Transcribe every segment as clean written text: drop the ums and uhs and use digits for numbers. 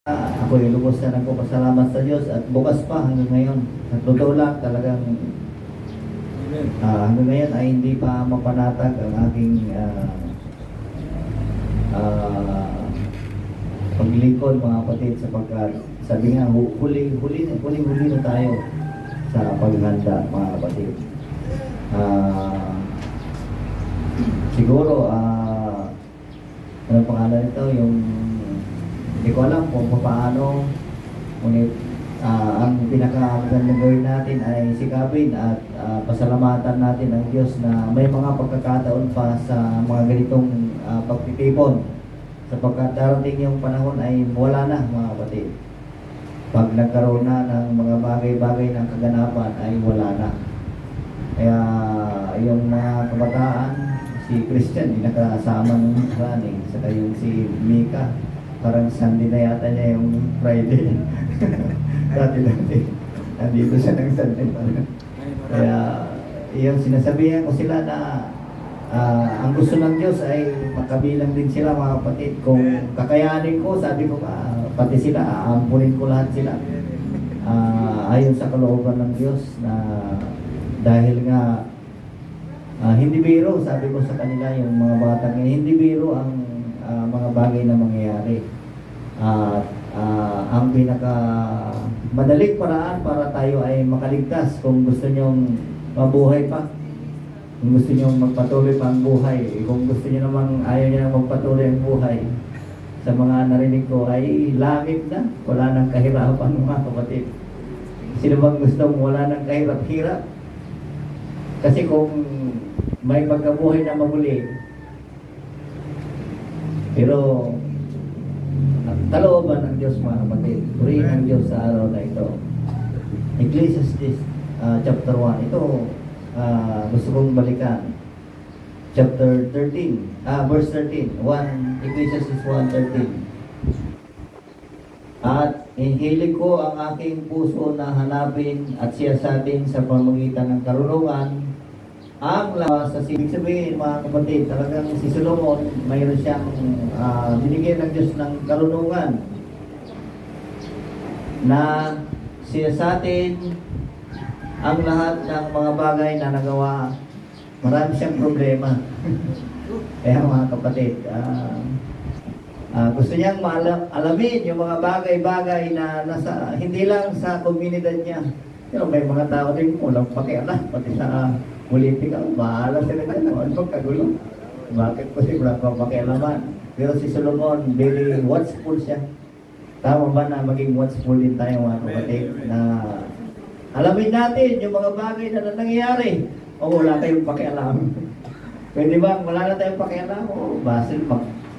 Ako ay lubos na nagpapasalamat sa Diyos at bukas pa hanggang ngayon. At totoo lang talagang hanggang ngayon ay hindi pa mapanatag ang aking paglingkod mga kapatid, sapagkat sabi nga huli na tayo sa paghanda mga kapatid. Siguro anong pangalan nito, yung hindi ko alam kung paano, ngunit ang pinakamagandang gawin natin ay sikapin at pasalamatan natin ang Diyos na may mga pagkakataon pa sa mga ganitong pagtitipon, sapagkat darating yung panahon ay wala na mga kapatid. Pag nagkaroon na ng mga bagay-bagay ng kaganapan ay wala na. Kaya yung mga kabataan, si Christian, hindi nakasama ng running, saka yung si Mika, parang Sunday na yata niya yung Friday. Dati nandito siya ng Sunday parang. Kaya yung sinasabihan ko sila na ang gusto ng Diyos ay makabilang din sila mga kapatid. Kung kakayanin ko, sabi ko pati sila, aampunin ko lahat sila. Ayon sa kalooban ng Diyos na dahil nga hindi biro, sabi ko sa kanila yung mga bata ngayon, hindi biro ang mga bagay na mangyayari. Ang pinaka madaling paraan para tayo ay makaligtas, kung gusto nyong mabuhay pa, kung gusto nyong magpatuloy pa ang buhay, kung gusto nyo namang ayaw nyo na magpatuloy ang buhay, sa mga narinig ko ay langit na, wala nang kahirapan mga kapatid. Sino bang gustong wala nang kahirap-hirap? Kasi kung may pagkabuhay na mabuli, pero kalooban ng Diyos mga kapatid, purihin ang Diyos sa araw na ito. Ecclesiastes chapter 1, ito gusto kong balikan. Chapter 13, verse 13, Ecclesiastes 1:13. At inhilig ko ang aking puso na hanapin at siyasatin sa pamamagitan ng karunungan ang lawas sa ibig sabihin mga kapatid, talagang si Solomon mayroon siyang binigyan ng Diyos ng karunungan na siyasatin ang lahat ng mga bagay na nagawa. Marami siyang problema. Kaya mga kapatid, gusto niyang alamin yung mga bagay-bagay na nasa, hindi lang sa komunidad niya. Pero may mga tao din walang pakialam, pati sa politika, bahala sila dyan. Ano bang kagulo? Bakit po siya wala pang pakialaman? Pero si Solomon, very watchful siya. Tama ba na maging watchful din tayo mga kapatid? Na alamin natin yung mga bagay na nangyayari. O wala tayong pakialam. Pwede ba? Wala na tayong pakialam. O basil,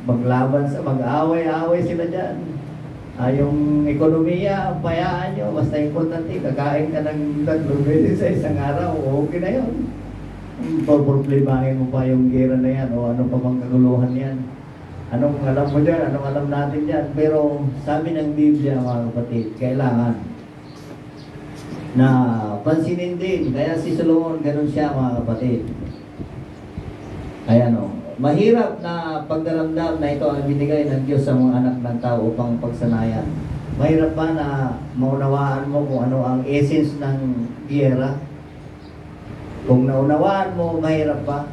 maglaban sa mag-away-away sila dyan. Yung ekonomiya, payaan nyo, basta importante, kakain ka ng 3 beses sa isang araw, okay na yun. Problemahin mo pa yung gera na yan, o ano pa bang kaguluhan yan. Anong alam mo dyan, anong alam natin dyan. Pero sabi ng Biblia mga kapatid, kailangan na pansinin din. Kaya si Solomon, ganun siya mga kapatid. Ayan o. Mahirap na pagdaramdam na ito ang binigay ng Diyos sa mga anak ng tao upang pagsanayan. Mahirap ba na maunawaan mo kung ano ang essence ng giyera? Kung naunawaan mo, mahirap ba?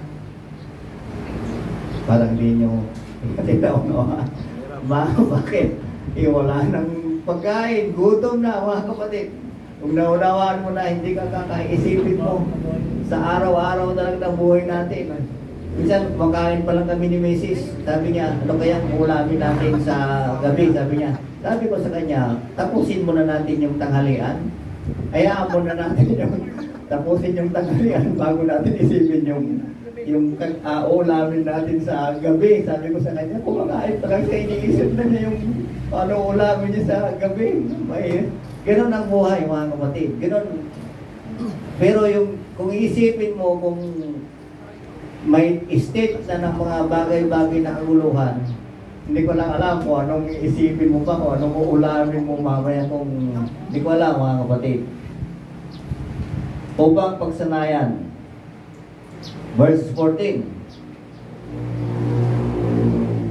Parang di nyo naunawaan. Bakit? Wala ng pagkain, gutom na mga kapatid. Kung naunawaan mo na hindi ka kakaisipin mo sa araw-araw na lang ng buhay natin. Minsan, makain pa lang kami ni Mrs. Sabi niya, ano kaya ulamin natin sa gabi? Sabi niya, sabi ko sa kanya, tapusin muna natin yung tanghalian. Hayaan muna natin tapusin yung tanghalian bago natin isipin yung ulamin natin sa gabi. Sabi ko sa kanya, kumakain pa lang siya, iniisip na niya yung ano ulamin niya sa gabi. Ganon ang buhay mga kapatid. Ganon. Pero kung iisipin mo kung may state na ng mga bagay-bagay na kaguluhan, hindi ko lang alam kung anong isipin mo pa, kung anong uulamin mo mamaya, kung hindi ko alam mga kapatid. Upang pagsanayan, verse 14,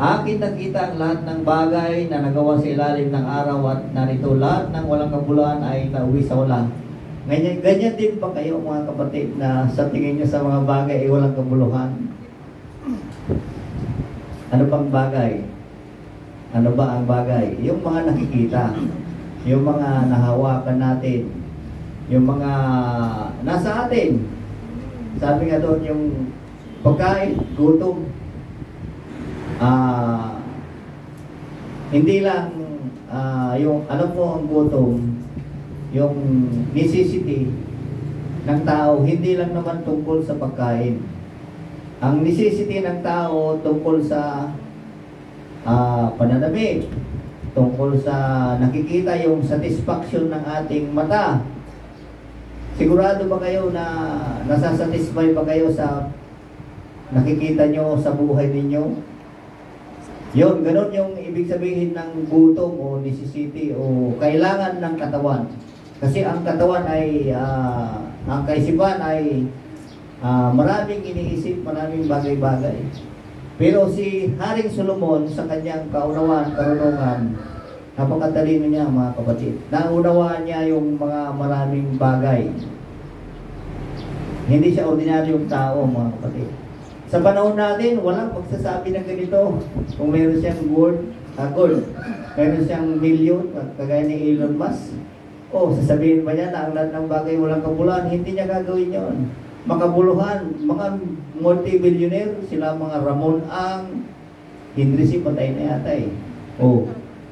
Akin nakita ang lahat ng bagay na nagawa sa ilalim ng araw at narito lahat ng walang kabuluhan ay nauwi sa wala. Ganyan din ba kayo mga kapatid na sa tingin nyo sa mga bagay ay walang kabuluhan? Ano bang bagay? Ano ba ang bagay? Yung mga nakikita, yung mga nahawakan natin, yung mga nasa atin. Sabi nga doon yung pagkain, gutom. Hindi lang yung ano po ang gutom, yung necessity ng tao, hindi lang naman tungkol sa pagkain. Ang necessity ng tao tungkol sa pananamit, tungkol sa nakikita yung satisfaction ng ating mata. Sigurado ba kayo na nasasatisfy ba kayo sa nakikita nyo sa buhay ninyo? Yun, ganun yung ibig sabihin ng gutom o necessity o kailangan ng katawan. Kasi ang katawan ay, ang kaisipan ay maraming iniisip, maraming bagay-bagay. Pero si Haring Solomon sa kanyang kaunawaan, karunungan, napakatalino niya mga kapatid. Naunawaan niya yung mga maraming bagay. Hindi siya ordinaryong tao mga kapatid. Sa panahon natin, walang magsasabi ng ganito. Kung meron siyang gold, meron siyang milyon, kagaya ni Elon Musk, sasabihin ba niya na ang lahat ng bagay walang kabuluhan? Hindi niya gagawin yon. Makabuluhan, mga multi-billionaire, sila mga Ramon Ang, Henry C. patay na yata eh.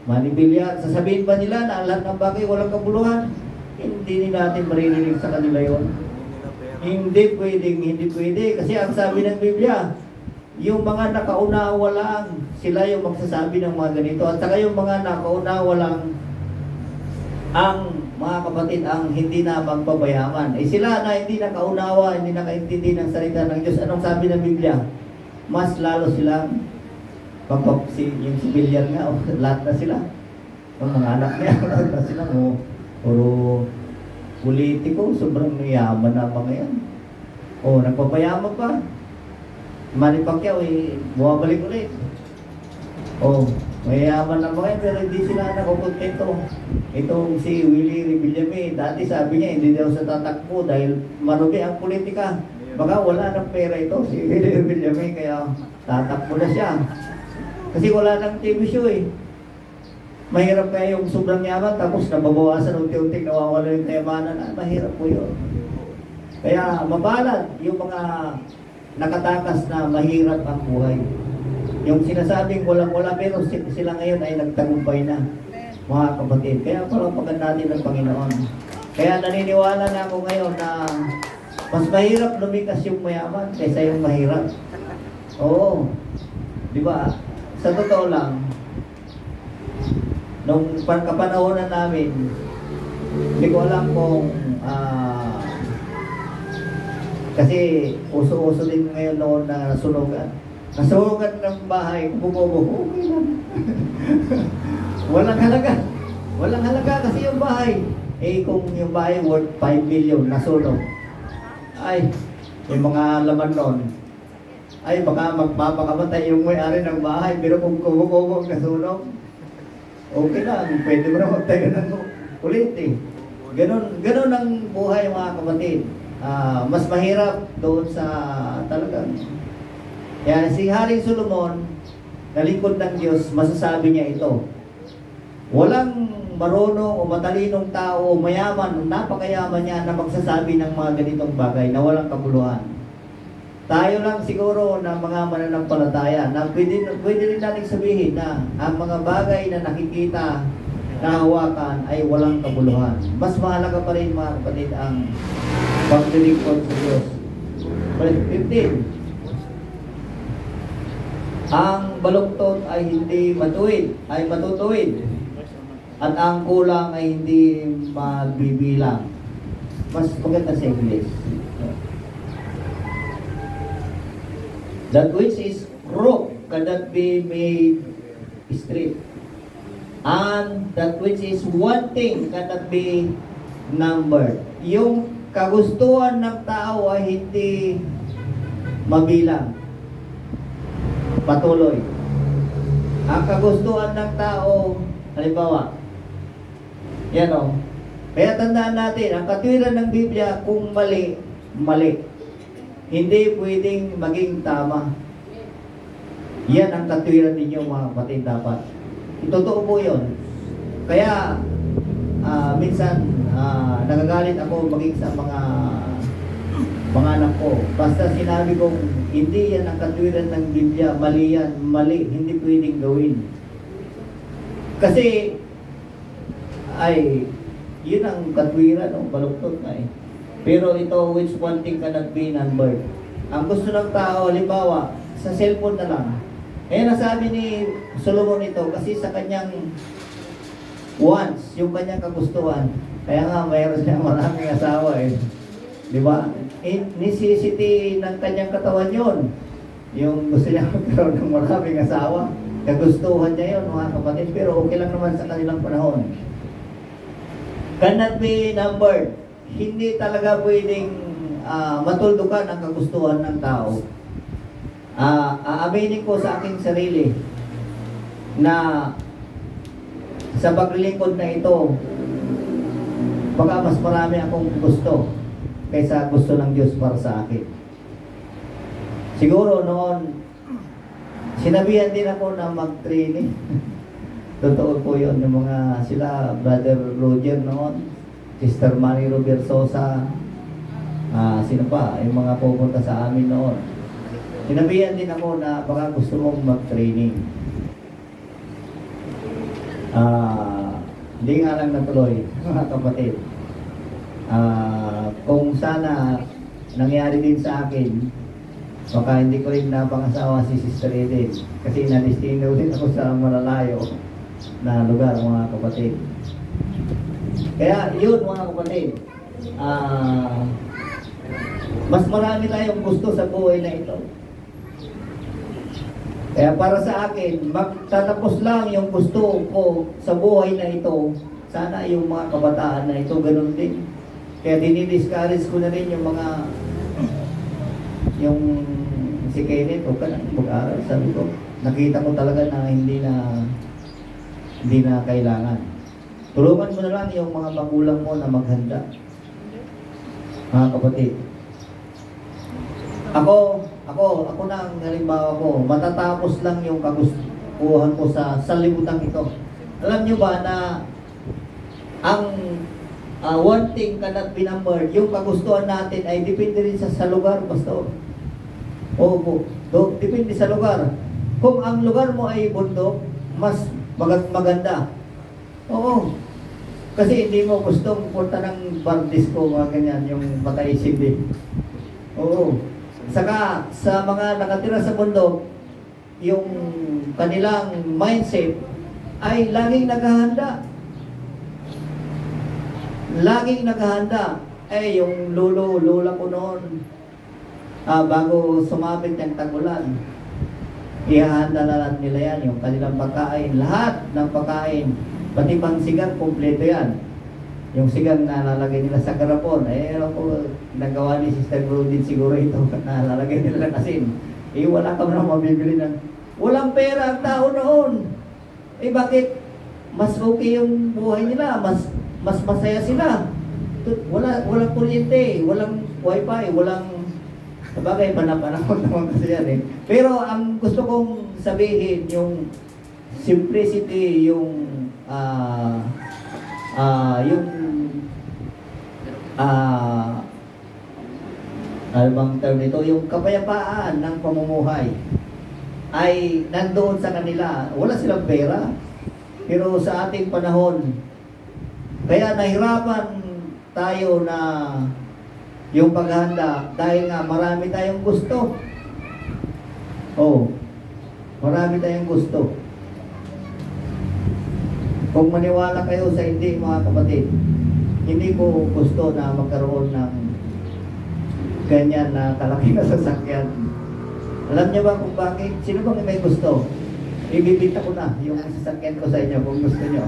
Manny Villar, sasabihin ba nila na ang lahat ng bagay walang kabuluhan? Hindi natin maririnig sa kanila yon. Hindi pwede. Kasi ang sabi ng Biblia, yung mga nakaunawa lang, sila yung magsasabi ng mga ganito. At saka yung mga nakaunawa lang, ang mga kapatid, ang hindi na magpapayaman. Sila na hindi nakaunawa, hindi nakaintindi ng salita ng Diyos. Anong sabi ng Biblia? Mas lalo silang, yung si Villar nga, lahat na sila. Yung mga anak niya, lahat na sila. Puro politiko, sobrang yaman na mga yan. Nagpapayaman pa. Manny Pacquiao, bumabalik ulit. Mayaman na mga yan, pero hindi sila nakukontento. Itong si Willie Villame, dati sabi niya, hindi daw sa tatakbo dahil marubi ang politika. Baka wala ng pera ito, si Willie Villame, kaya tatakbo na siya. Kasi wala ng TV show eh. Mahirap kaya yung sobrang yaman, tapos nababawasan unti-unti nawawala yung kayamanan. Mahirap po yun. Kaya mabalad yung mga nakatakas na mahirap ang buhay. Yung sinasabing walang-wala, pero sila ngayon ay nagtagumpay na, mga kapatid. Kaya palapagan natin ng Panginoon. Kaya naniniwala na ako ngayon na mas mahirap lumikas yung mayaman kaysa yung mahirap. Di ba? Sa totoo lang, nung kapanahonan namin, hindi ko alam kung kasi uso-uso din ngayon noon na sunugan. Nasunugan ng bahay, buko-buko, okay lang. Walang halaga kasi yung bahay. Kung yung bahay worth 5 million, nasunog. Yung mga laman noon, baka magpapakamatay yung may-ari ng bahay, pero kung kubo-kubo nasunog, okay lang, pwede mo na magtayo ng ulit eh. Ganon ang buhay mga kapatid. Mas mahirap doon sa talagang. Kaya si Haring Solomon, nalingkod ng Diyos, masasabi niya ito. Walang marunong o matalinong tao, mayaman, napakayaman niya na magsasabi ng mga ganitong bagay na walang kabuluhan. Tayo lang siguro na mga mananampalataya na pwede rin natin sabihin na ang mga bagay na nakikita, nahawakan ay walang kabuluhan. Mas mahalaga pa rin mga kapatid ang paglilingkod sa Diyos. Verse 15. Ang baluktot ay hindi matutuwid at ang kulang ay hindi magbibilang. Mas maganda sa English. That which is crooked cannot be made straight. And that which is wanting cannot be numbered. Yung kagustuhan ng tao ay hindi mabilang. Patuloy. Ang kagustuhan ng tao, halimbawa, yan o. Kaya tandaan natin, ang katwiran ng Biblia, kung mali, mali. Hindi pwedeng maging tama. Yan ang katwiran ninyo mga kapatid dapat. Totoo po yun. Kaya, minsan, nagagalit ako maging sa mga anak ko. Basta sinabi kong, hindi yan ang katwiran ng Biblia, mali yan, mali, hindi pwedeng gawin. Kasi, yun ang katwiran, baluktot na eh. Pero ito, which one thing cannot be numbered. Ang gusto ng tao, halimbawa, sa cellphone na lang. Eh, nasabi ni Solomon ito, kasi sa kanyang wants, yung kanyang kagustuhan. Kaya nga, mayroon siya maraming asawa eh. Diba? Necessity ng kanyang katawan yun. Yung gusto niya magkaroon ng maraming asawa. Kagustuhan niya yun, mga kapatid. Pero okay lang naman sa kanilang panahon. Cannot be numbered. Hindi talaga pwedeng matuldukan ang kagustuhan ng tao. Aaminin ko sa aking sarili na sa paglilingkod na ito, baka mas marami akong gusto kaysa gusto ng Diyos para sa akin. Siguro noon, sinabihan din ako na mag-training. Totoo po yun, yung mga sila, Brother Roger noon, Sister Manny Robert Sosa, sino pa, yung mga pupunta sa amin noon. Sinabihan din ako na baka gusto mong mag-training. Hindi nga lang natuloy, mga kapatid. Kung sana nangyari din sa akin, baka hindi ko rin napangasawa si Sister Eden. Kasi na-destino din ako sa malalayo na lugar, mga kapatid. Kaya yun, mga kapatid, mas marami tayong gusto sa buhay na ito. Kaya para sa akin, magtatapos lang yung gusto ko sa buhay na ito. Sana yung mga kabataan na ito, ganun din. Kaya dinidiscourage ko na rin yung mga, yung si Kenneth, o ka nang mag-aral, sabi ko. Nakita ko talaga na hindi na kailangan. Tulungan mo na lang yung mga magulang mo na maghanda. Mga kapatid. Ako na ang halimbawa ko, matatapos lang yung kagustuhan ko sa libutan ito. Alam nyo ba na ang one thing cannot be numbered, yung kagustuhan natin ay depende rin sa lugar, pastor. Oo, depende sa lugar. Kung ang lugar mo ay bundok, mas maganda. Oo. Kasi hindi mo gustong punta ng bar disco, mga ganyan, yung mataisip din. Oo. Saka, sa mga nakatira sa bundok, yung kanilang mindset ay laging naghahanda. Laging naghahanda. Yung lola ko noon, bago sumabit ng tagulan, ihahanda na lang nila yan, yung kanilang pagkain. Lahat ng pagkain, pati pang sigang, kompleto yan. Yung sigang na lalagay nila sa garapon, ako, nagawa ni Sister Brudin siguro ito, na lalagay nila ng asin. Wala ka na mabibili ng... Walang pera ang tao noon. Bakit? Mas okay yung buhay nila, mas masaya sila. Walang kuryente, walang wifi, walang... Sabagay, panahon naman kasi yan eh. Pero ang gusto kong sabihin, yung simplicity, yung ano bang term nito, yung kapayapaan ng pamumuhay ay nandoon sa kanila. Wala silang pera, pero sa ating panahon, kaya nahirapan tayo na yung paghahanda dahil nga marami tayong gusto. Marami tayong gusto. Kung maniwala kayo sa hindi, mga kapatid, hindi ko gusto na magkaroon ng ganyan na kalaki na sasakyan. Alam niyo ba kung bakit? Sino bang may gusto? Ibibita ko na yung sasakyan ko sa inyo kung gusto niyo.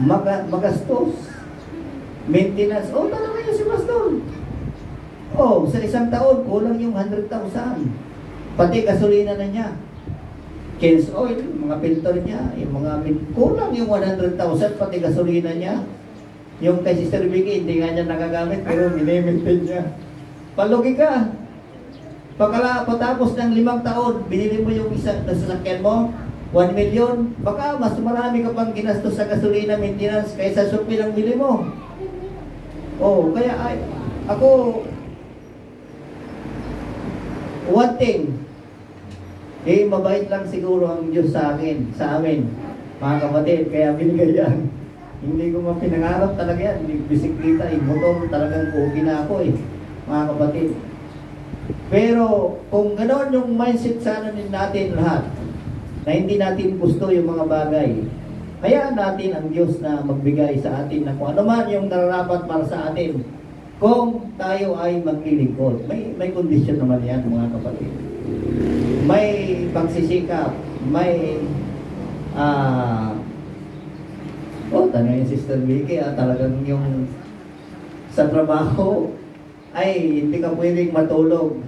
Magastos. Maintenance. Talaga yun si Pastor. Sa isang taon, kulang yung 100,000. Pati gasolina na niya. change oil, mga filter niya, yung mga kulang yung 100,000 pati gasolina niya. Yung kay Sister Vicky, hindi nga niya nagagamit pero minimaintain niya. Palugi ka. Patapos ng 5 taon, binili mo yung isang sasakyan mo, 1 million, baka mas marami ka pang ginastos sa gasolina maintenance kaysa supi ng bili mo. Oh, kaya ako, one thing, mabait lang siguro ang Diyos sa amin, mga kapatid, kaya binigay yan. Hindi ko mapinangarap talaga yan, bisikleta, motor, talagang okay na ako mga kapatid. Pero kung gano'n yung mindset sana natin lahat, na hindi natin gusto yung mga bagay, hayaan natin ang Diyos na magbigay sa atin na kung ano man yung nararapat para sa atin, kung tayo ay maglilingkod. May kondisyon naman yan mga kapatid. May pagsisikap, may tanong yung Sister Vicky, talagang yung sa trabaho ay hindi ka pwedeng matulog.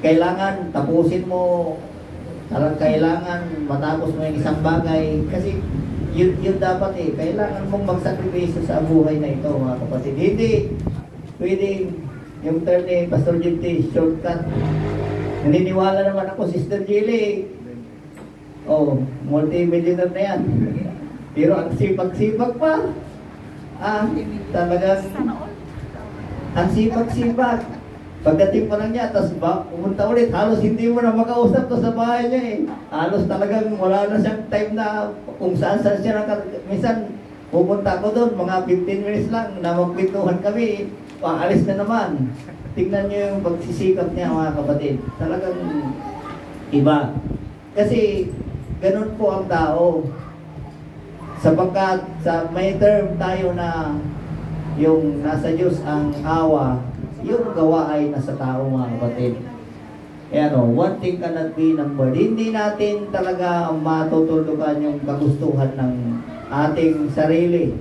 Kailangan tapusin mo, kailangan matapos mo yung isang bagay kasi yun dapat kailangan mong magsakripisyo sa buhay na ito mga kapatid. Hindi pwedeng yung term ni Pastor Jimty, shortcut. Naniniwala naman ako, Sister Jilly, multi-millionaire na yan. Pero ang sipag-sipag pa. Talagang ang sipag-sipag. Pagdating pa lang niya, tapos pumunta ulit, halos hindi mo na makausap to sa bahay niya Halos talagang wala na siyang time na kung saan siya minsan pupunta ko doon, mga 15 minutes lang na magkwentuhan kami, paalis na naman. Tingnan niyo yung pagsisikap niya mga kapatid. Talagang iba. Kasi ganun po ang tao. Sapagkat may term tayo na yung nasa Diyos ang awa, yung gawa ay nasa tao mga kapatid. One thing cannot be numbered. Hindi natin talaga matutulugan yung kagustuhan ng ating sarili.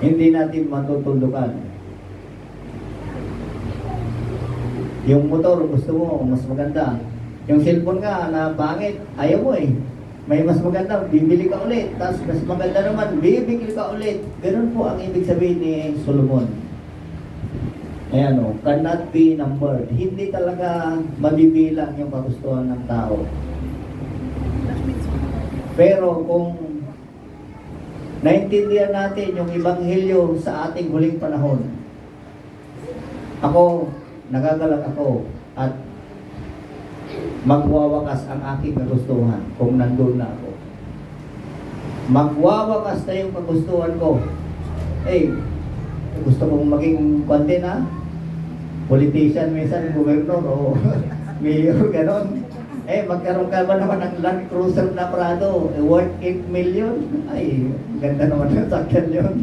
Hindi natin matutulugan. Yung motor, gusto mo, mas maganda. Yung cellphone nga na pangit, ayaw mo May mas maganda, bibili ka ulit. Tapos mas maganda naman, bibili ka ulit. Ganun po ang ibig sabihin ni Solomon. Cannot be numbered. Hindi talaga mabibilang yung kagustuhan ng tao. Pero kung naintindihan natin yung Ebanghelyo sa ating huling panahon, nagagalak ako at magwawakas ang aking kagustuhan kung nandun na ako. Magwawakas na yung kagustuhan ko. Gusto kong maging politician, minsan gobernador o mayor, ganon. Magkaroon ka ba naman ng Land Cruiser na Prado, worth 8 million? Ganda naman ng sakyan yun.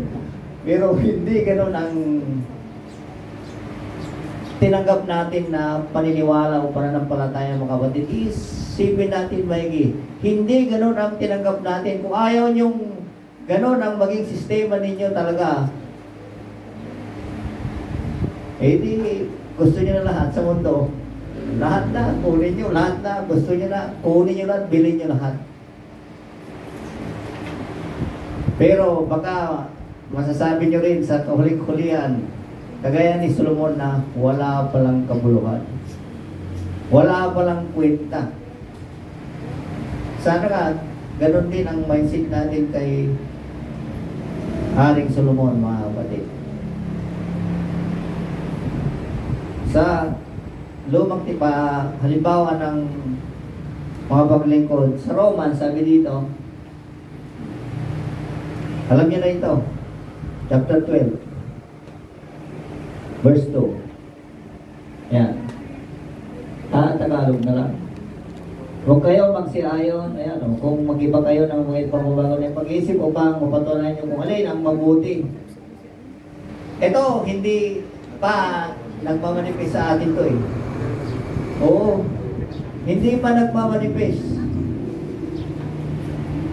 Pero hindi ganon ang tinanggap natin na paniniwala o pananampalataya mga kapatid. Isipin natin maigi. Hindi ganon ang tinanggap natin. Kung ayaw nyong ganon ang maging sistema ninyo talaga, di gusto nyo na lahat sa mundo. Lahat na, kunin nyo, lahat na, gusto nyo na, kunin nyo lahat, bilhin nyo lahat. Pero baka masasabi nyo rin sa kahuling-hulihan, kagaya ni Solomon na wala palang kabuluhan. Wala palang kwenta. Sana nga, ganun din ang mindset natin kay Haring Solomon, mga kapatid. Sa lumang halimbawa ng mga paglingkod, sa Roman, sabi dito, alam niyo na ito, chapter 12, verse 2. Yan. Tagalog na lang. Huwag kayo magsiayon, kung mag-iba kayo ng mga pagbabago ng pag-iisip upang mapatunayan nyo kung alin ang mabuti. Ito, hindi pa nagmamanifest sa atin to Oo. Hindi pa nagmamanifest.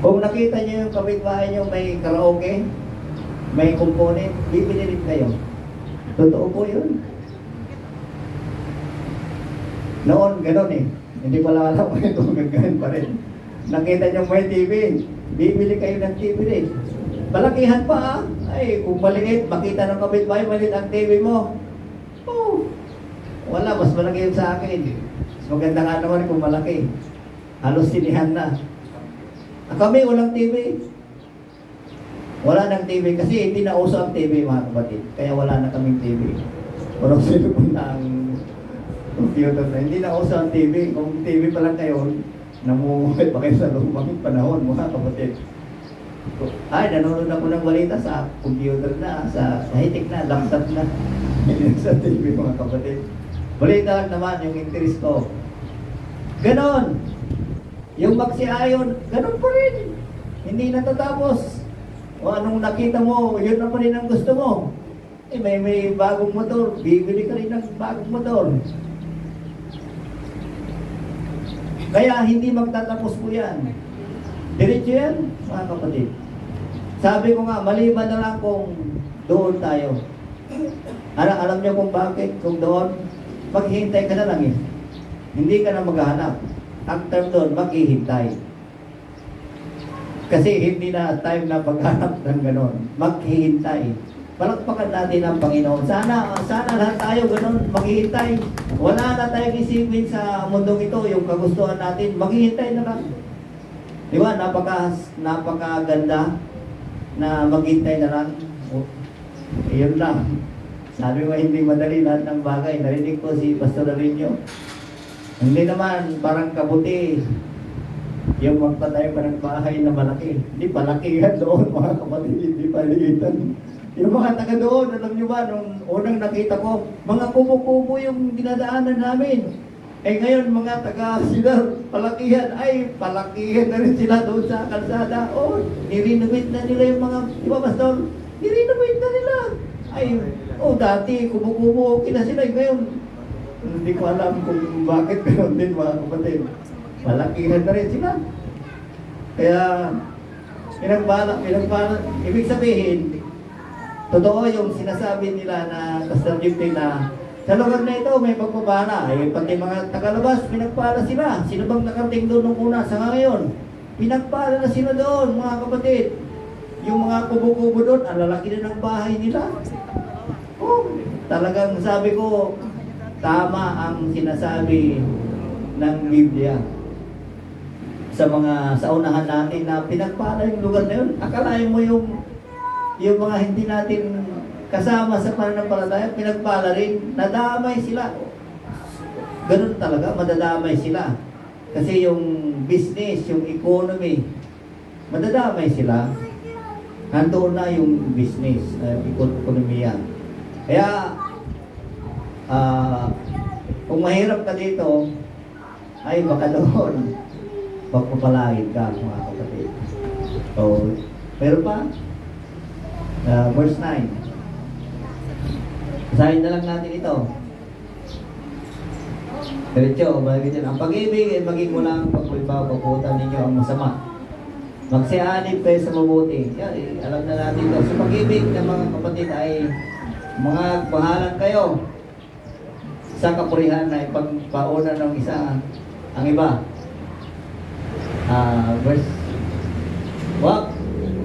Kung nakita nyo yung kapitbahay nyo may karaoke, may component, bibili rin kayo. Totoo po yun. Noon, gano'n eh. Hindi pala alam ko ito, gagawin pa rin. Nakita niyo may TV, bibili kayo ng TV rin. Palakihan pa ah. Ay, kung maliit, makita ng kapitbahay, maliit ang TV mo. Oh, wala, mas malaki yun sa akin. Mas maganda nga naman kung malaki. Halos sinihan na. Kami, walang TV. Wala nang TV kasi hindi na uso ang TV mga kapatid. Kaya wala na kaming TV. Walang cellphone na ang computer na. Hindi na uso ang TV. Kung TV pa lang kayo, namumuhay pa kayo sa lumang panahon mga kapatid. Ay, nanonood ako ng balita sa computer na, sa high-tech na, laptop na. Hindi sa TV mga kapatid. Balita naman yung interest ko. Ganon. Yung magsiayon, ganon pa rin. Hindi natatapos. O anong nakita mo, yun na pa rin ang gusto mo. Eh, may bagong motor, bibili ka rin ng bagong motor. Kaya hindi magtatapos po yan. Diretso yan, mga kapatid. Sabi ko nga, maliban na lang kung doon tayo. Alam niyo kung bakit, kung doon, maghihintay ka na lang eh. Hindi ka na maghahanap. Ang term doon, maghihintay. Kasi hindi na time na paghanap ng ganon. Maghihintay. Palakpakan natin ang Panginoon. Sana lahat tayo ganon, maghihintay. Wala na tayong isipin sa mundong ito, yung kagustuhan natin, maghihintay na lang. Di ba? Napakaganda na maghintay na lang. Iyon lang. Sabi mo, hindi madali lahat ng bagay. Narinig ko si Pastor Arinio. Hindi naman, parang kabuti. Yung magpatayo pa ng bahay na malaki. Hindi, palakihan doon mga kapatid, hindi paliitan. Yung mga taga doon, alam nyo ba, nung unang nakita ko, mga kubo-kubo yung dinadaanan namin. Eh ngayon, mga taga sila, palakihan, ay, palakihan na rin sila doon sa kalsada. Oh, nirenovate na nila yung mga, di ba, Pastor? Nirenovate na nila. Ay, oh, dati, kubo-kubo, okay na sila. Ngayon, hindi ko alam kung bakit ganoon din mga kapatid. Malakihan na rin sila. Kaya, pinagbalak. Ibig sabihin, totoo yung sinasabi nila na Pastor Jimmy na sa lugar na ito may pagpapala. Eh, pati mga tagalabas, pinagpala sila. Sino bang nakarating doon nung una sa ngayon? Pinagpala na sila doon, mga kapatid. Yung mga kubo-kubo doon, ang lalaki na ng bahay nila. Oh, talagang sabi ko, tama ang sinasabi ng Biblia. Sa unahan natin na pinagpala yung lugar na yun. Akalain mo yung mga hindi natin kasama sa pananampalataya, pinagpala rin, nadamay sila. Ganun talaga, madadamay sila. Kasi yung business, yung economy, madadamay sila. Nandoon na yung business, ekonomiya. Kaya, kung mahirap ka dito, ay baka doon, pagpapalain ka, mga kapatid. So, pero pa, verse 9. Basahin na lang natin ito. Diretso, ang pag-ibig ay maging walang pagpapakutan ninyo ang masama. Magsianib kayo sa mabuti. Yan, alam na natin ito. Sa pag-ibig ng mga kapatid ay mga bahalan kayo sa kapurihan na ipagpauna ng isa ang iba. Verse wag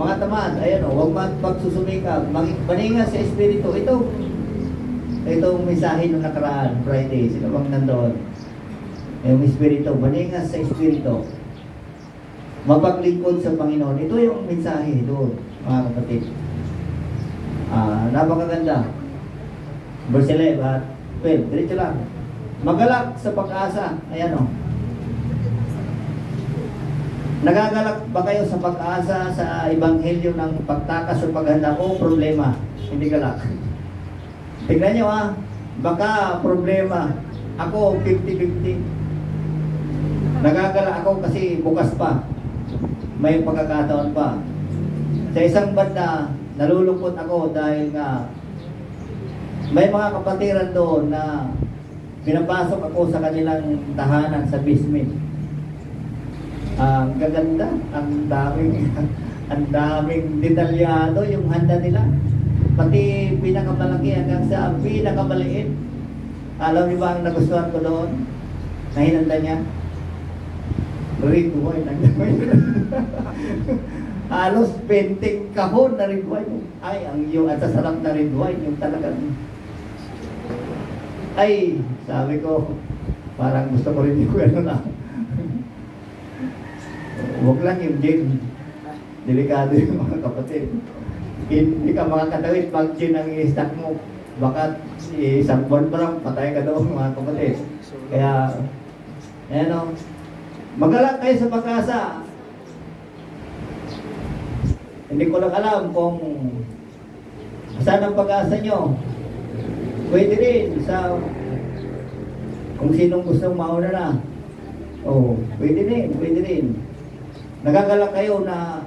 mga tamad, ayan o, huwag magsusumikap, maningas sa Espiritu. Itong mensahe ng nakaraan, Friday, sino bang nandoon? Yung Espiritu, maningas sa Espiritu, mapaglingkod sa Panginoon. Ito yung mensahe doon, mga kapatid. Napakaganda. Verse 11 at 12, diretso lang. Magalak sa pag-asa, ayan o. Nagagalak ba kayo sa pag-asa sa ebanghelyo ng pagtakas o paghanda o problema? Hindi galak. Tignan nyo baka problema. Ako 50-50. Nagagalak ako kasi bukas pa. May pagkakataon pa. Sa isang banda, nalulungkot ako dahil nga may mga kapatiran doon na pinapasok ako sa kanilang tahanan sa basement. Ang gaganda, ang daming detalyado yung handa nila. Pati pinakamalaki hanggang sa pinakamaliit. Alam niyo ba ang nagustuhan ko doon? Nahinanda niya. Red wine ang naman. Halos 20 kahon na red wine. Ay, ang yung at sasarap na red wine, yung talagang ay, sabi ko, parang gusto ko rin yung ano na. Huwag lang yung gin. Delikado yung mga kapatid. Hindi ka makakatawid pag gin ang i-stack mo. Baka isang buwan pa lang, patay ka doon mga kapatid. Kaya, ayan o, magalak kayo sa pag-asa. Hindi ko lang alam kung saan ang pag-asa nyo. Pwede rin sa kung sinong gustong mauna na. Oh, pwede rin. Nagagalak kayo na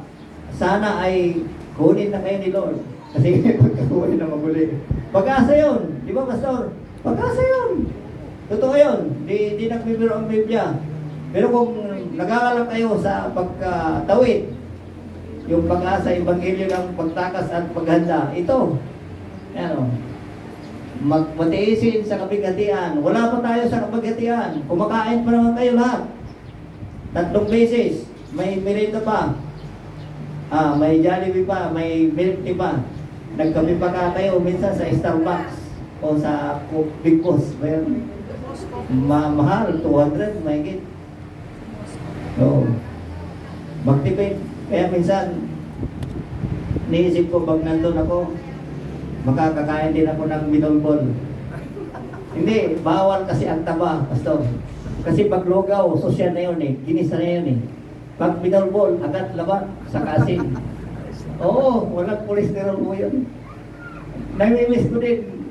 sana ay kunin na kayo ni Lord. Kasi pagkakunin na maguli. Pag-asa yun. Di ba, Pastor? Pag-asa yun. Totoo yun. Di nagbibiro ang Biblia. Pero kung nagagalak kayo sa pagkatawid, yung pag-asa, ebanghelyo ng pagtakas at paghanda, ito. Ano? Magmatiisin sa kabighatian. Wala pa tayo sa kabighatian. Kumakain pa naman kayo lahat. 3 beses. May merienda pa. May Jollibee pa. May milk tea pa. Nagkape pa ka kayo minsan sa Starbucks o sa Big Boss. Mahal. 200. Mahigit. So, magtipid. Kaya minsan, niisip ko pag nandun ako, makakakain din ako ng binolbol. Hindi, bawal kasi ang taba, Pastor. Kasi pag lugaw, sosya na yun eh. Ginisa na yun eh. Pag binolbol, agad laban sa kasin. Oo, walang cholesterol mo yun. Namimiss ko din.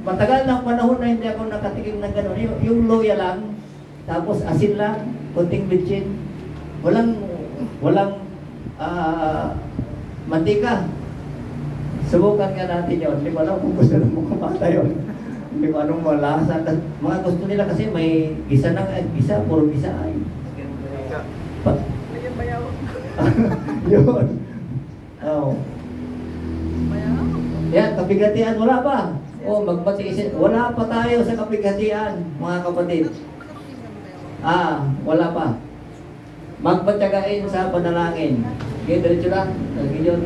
Matagal ng panahon na hindi ako nakatikim ng gano'n. Yung luya lang, tapos asin lang, kunting bitchin. Walang mantika. Subukan nga natin yun. Hindi ko alam kung gusto na mo kumata yun. Hindi ko anong malasa. Mga gusto nila kasi may gisa ng gisa, puro gisa ay. Yun. Oh. Yan, kabigatian, wala pa. Magpatiisin. Wala pa tayo sa kabigatian, mga kapatid. Wala pa. Magpatiyagain sa panalangin. Okay, diretso lang. Yun.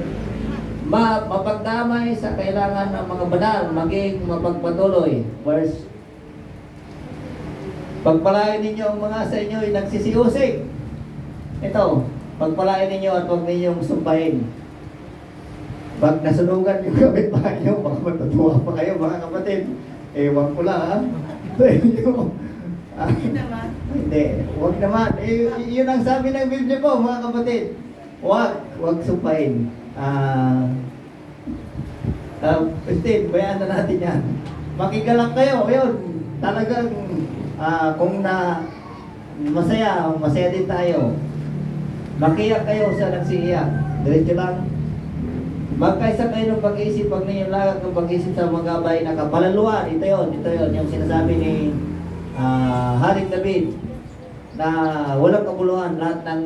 Mapagdamay sa kailangan ng mga banal, maging mapagpatuloy. Verse. Pagpalain ninyo ang mga sa inyo ay nagsisiusig. Ito, pagpalain ninyo at huwag ninyong sumpahin. Pag nasunugan yung kapitbahay nyo, baka matutuwa pa kayo mga kapatid. Ewan ko lang ha. Hindi, huwag naman. Yun ang sabi ng Biblia po mga kapatid. Huwag sumpahin. Steve, bayaan na natin yan. Makigalak kayo, yun. Talagang kung masaya din tayo. Makiyak kayo sa nagsiiyak. Diretso lang. Magkaisa kayo ng pag-iisip, pag ninyong lagak ng pag-iisip sa mga gabay na kapalaluan. Ito yun, yung sinasabi ni Haring David na walang kabuluhan lahat ng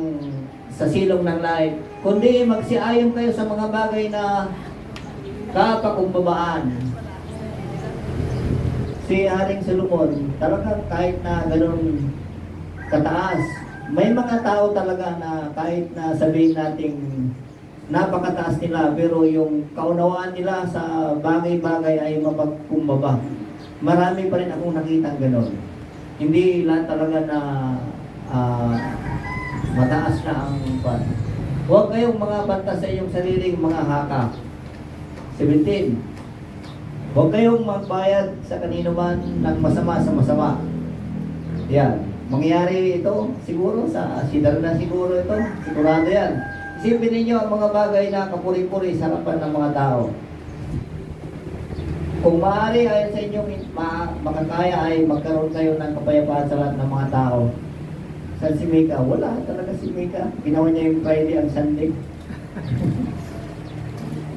sa silong ng lahat. Kundi magsiayon kayo sa mga bagay na kapakumbabaan. Si Haring Solomon, talagang kahit na ganun kataas, may mga tao talaga na kahit na sabihin nating napakataas nila, pero yung kaunawaan nila sa bagay-bagay ay mapagkumbaba. Marami pa rin akong nakitang gano'n. Hindi lahat talaga na mataas na ang pan. Huwag kayong mga banta sa iyong sariling mga haka. 17. Huwag kayong magbayad sa kanino man ng masama sa masama. Yan. Mangyayari ito, siguro, sa sidal na siguro ito. Sigurado yan. Isipin ninyo ang mga bagay na kapuri-puri sa harapan ng mga tao. Kung maaari ayon sa inyong makakaya ay magkaroon kayo ng kapayapaan sa lahat ng mga tao. San si Mika? Wala talaga si Mika. Ginawa niya yung Friday ang Sunday.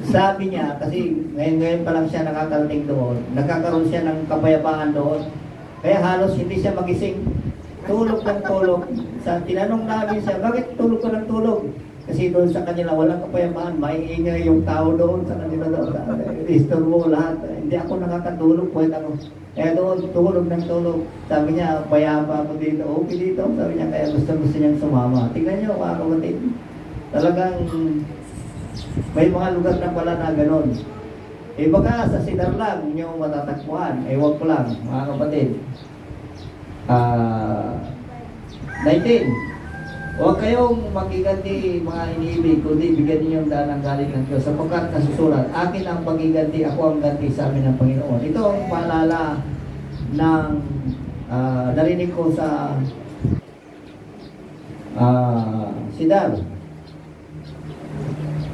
Sabi niya, kasi ngayon pa lang siya nakakarating doon, nagkakaroon siya ng kapayapaan doon. Kaya halos hindi siya magising. Tulog ng tulog. Sa tinanong namin siya, bakit tulog ka ng tulog? Kasi Kasi doon sa kanila, walang kapayapaan, maiingay yung tao doon sa kanila doon. Istorbo lahat. Hindi ako nakakatulog, pwede ako. Kaya doon, tulog ng tulog. Sabi niya, payapa ako dito. Okay dito. Sabi niya, kaya gusto niyang sumama. Tingnan niyo, mga kapatid. Talagang may mga lugar na pala na gano'n. Eh baka sa Cedar lang yung matatakbuhan. Ewan ko lang, mga kapatid. 19. Huwag kayong magiganti mga iniibig, kundi bigyan niyo yung daan ng galing ng Diyos. Sapagkat nasusulat, akin ang pagiganti, ako ang ganti sa amin ng Panginoon. Ito ang paalala ng narinig ko sa Cedar.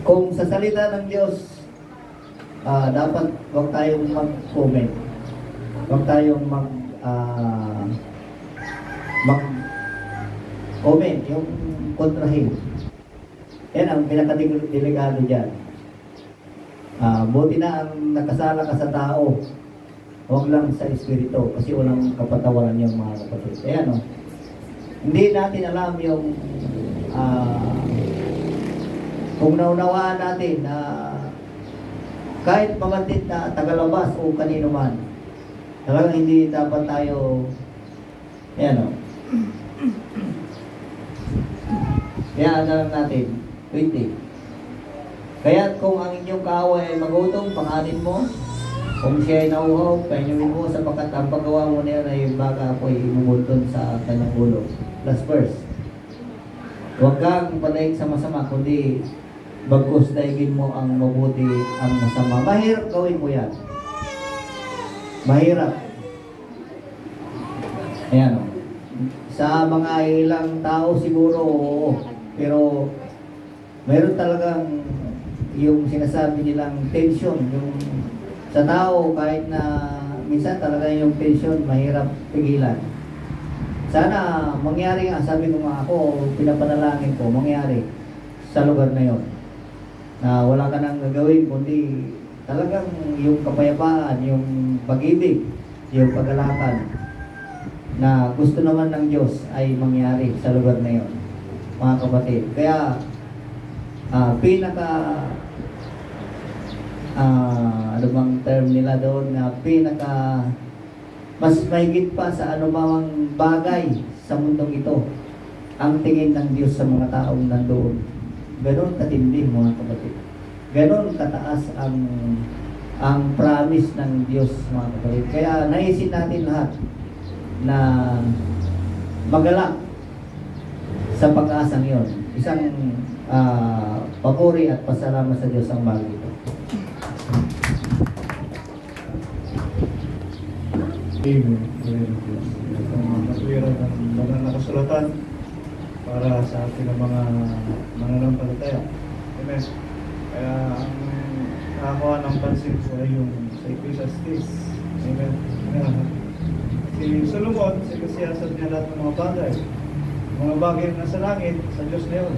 Kung sa salita ng Diyos, dapat huwag tayong mag-comment. Huwag tayong comment, yung kontrahin. Yan ang pinakadelikado dyan. Buti na ang nakasala ka sa tao, huwag lang sa espiritu, kasi walang kapatawaran yung mga kapatid. Ayan, no? Hindi natin alam yung kung naunawaan natin na kahit pamantid na tagalabas o kanino man, talagang hindi dapat tayo, ayan, no? Kaya lang natin, 20. Kaya kung ang inyong kaaway ay magutom, panganin mo. Kung siya ay nauhaw, painumin mo sapagkat ang paggawa mo na yan ay baka ako'y imubunton sa kanyang ulo. Last verse. Huwag kang padaig sa masama, kundi bagkus daigin mo ang mabuti ang masama. Mahirap gawin mo yan. Mahirap. Ayan, o. Sa mga ilang tao siguro, oo. Pero mayroon talagang yung sinasabi nilang tension, yung sa tao kahit na minsan talaga yung tension mahirap pigilan. Sana mangyari nga, sabi ko nga ako, pinapanalangin ko, mangyari sa lugar na yon. Na wala ka nang gagawin kundi talagang yung kapayapaan, yung pag-ibig, yung pagalakan na gusto naman ng Diyos ay mangyari sa lugar na yon, mga kapatid. Kaya ano bang term nila doon, na mas mahigit pa sa anumang bagay sa mundong ito ang tingin ng Diyos sa mga taong nandoon. Ganon katindi, mga kapatid. Ganon kataas ang promise ng Diyos, mga kapatid. Kaya naisin natin lahat na magalak sa pag-asang yon. Isang papuri at pasalamat sa Diyos ang bagay ito. Amen. Itong matwiran ng banal na kasulatan para sa ating mga mananampalataya. Amen. Kaya ang nakakuha ng pansin ko ay yung sa Ecclesiastes. Amen. Si Solomon, sa kasiyasat niya lahat ng mga bagay. Mga bagay na nasa langit, sa Diyos na yun.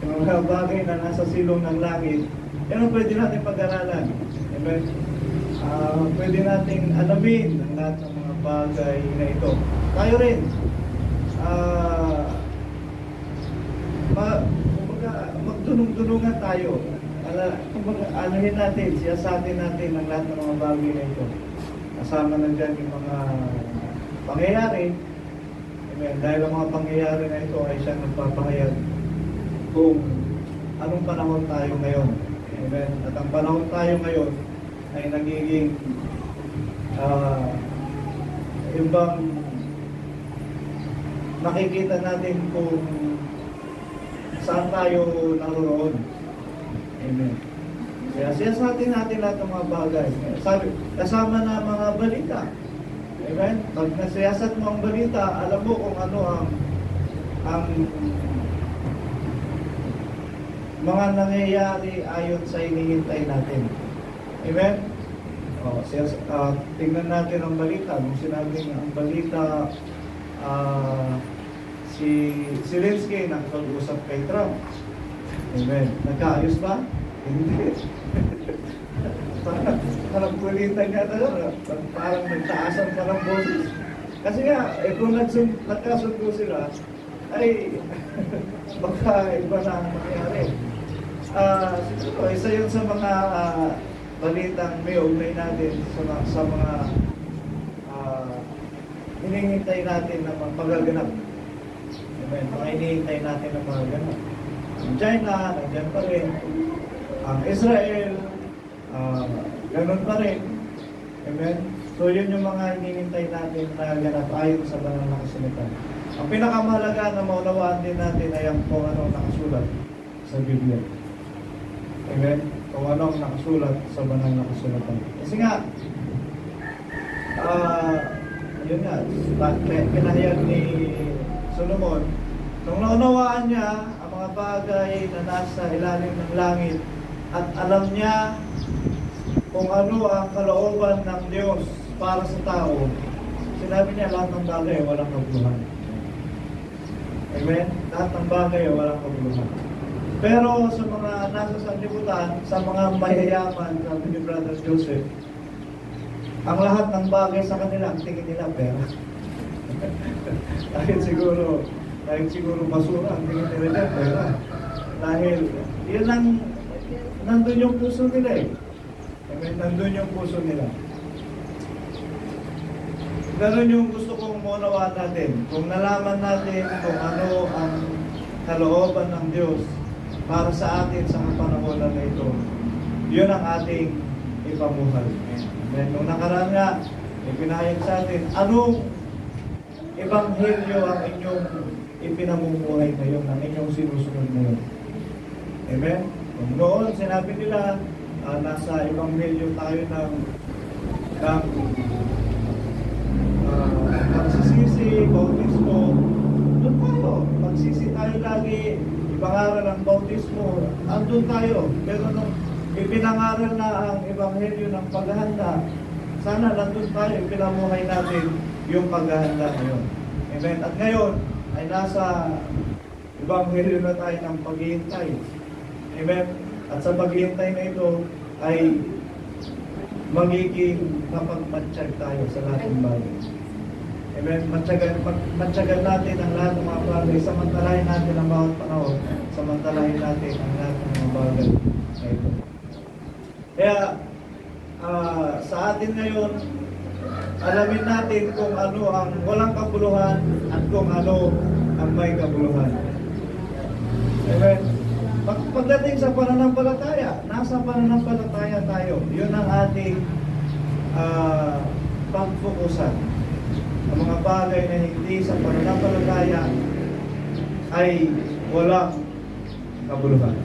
Yung mga bagay na nasa silong ng langit, yan ang pwede natin pag-aralan. Amen. Pwede nating alamin ang lahat ng mga bagay na ito. Tayo rin, magdunong-dunungan tayo. Alahin natin, siyasatin natin ang lahat ng mga bagay na ito. Kasama na dyan yung mga pangyayari. Amen. Dahil ang mga pangyayari na ito ay siyang nagpapahayag kung anong panahon tayo ngayon. Amen. At ang panahon tayo ngayon ay nagiging yung bang nakikita natin kung saan tayo naroon. Amen. Kaya siyasatin natin lahat ng mga bagay. Sabi, kasama na mga balita. Amen? Pag nasiyasat mo ang balita, alam mo kung ano ang mga nangyayari ayon sa hinihintay natin. Amen? Tingnan natin ang balita. Nung sinabing ang balita, si Zelensky nakapag-usap kay Trump. Amen. Nagkaayos ba? Hindi. Parang kulitan niya talaga. Parang nagtaasan parang boses. Kasi nga, kung nagkasundo sila, ay baka iba na ang mangyari. Siguro, isa yun sa mga balitang may ugnay natin sa mga hinihintay natin na magaganap. Amen. Mga hinihintay natin na magaganap. Ang China, nandiyan pa rin. Ang Israel, ganun pa rin. Amen. So yun yung mga hinihintay natin na ganap ayon sa banal na kasulatan. Ang pinakamahalaga na maunawaan din natin ay ang kung ano nakasulat sa Biblia. Amen? Kung ano ang nakasulat sa banal na kasulatan. Kasi nga, yun nga, pinahayag ni Solomon, nung naunawaan niya ang mga bagay na nasa ilalim ng langit at alam niya kung ano ang kalooban ng Diyos para sa tao, sinabi niya lahat ng bagay walang kabuluhan. Amen? Lahat ng bagay walang kabuluhan. Pero sa mga nasa sanlibutan, sa mga mayayaman, sabi ni Brother Joseph, ang lahat ng bagay sa kanila, ang tingin nila pera. Dahil siguro basura, ang tingin nila pera. Dahil yun ang nandun yung puso nila eh. Amen? Nandun yung puso nila. Ganun yung gusto kong maunawaan natin. Kung nalaman natin kung ano ang kalooban ng Diyos para sa atin sa kapanahonan na ito, yun ang ating ipamuhay. Amen. Nung nakaraan nga, ipinahayag sa atin, anong ebanghelyo ang inyong ipinamumuhay ngayon, ang inyong sinusunod ngayon. Amen? Kung noon, sinabi nila, nasa ebanghelyo tayo ng pagsisisi, bautismo, doon tayo. Pagsisi tayo lagi, ipangaral ang bautismo, andun tayo. Pero nung ipinangaral na ang ebanghelyo ng paghahanda, sana nandun tayo, ipinamuhay natin yung paghahanda ngayon. Amen. At ngayon, ay nasa ebanghelyo na tayo ng paghihintay. Amen. At sa paghihintay na ito, ay magiging mapagmatsyag tayo sa lahat ng bagay. Amen. Matyagan natin ang lahat ng mga bagay. Samantalahin natin ang bawat panahon. Samantalahin natin ang lahat ng mga bagay na ito. Kaya, sa atin ngayon, alamin natin kung ano ang walang kabuluhan at kung ano ang may kabuluhan. Amen. Pagdating sa pananampalataya, nasa pananampalataya tayo. Yun ang ating pagfokusan. Ang mga bagay na hindi sa pananampalataya ay walang kabuluhan.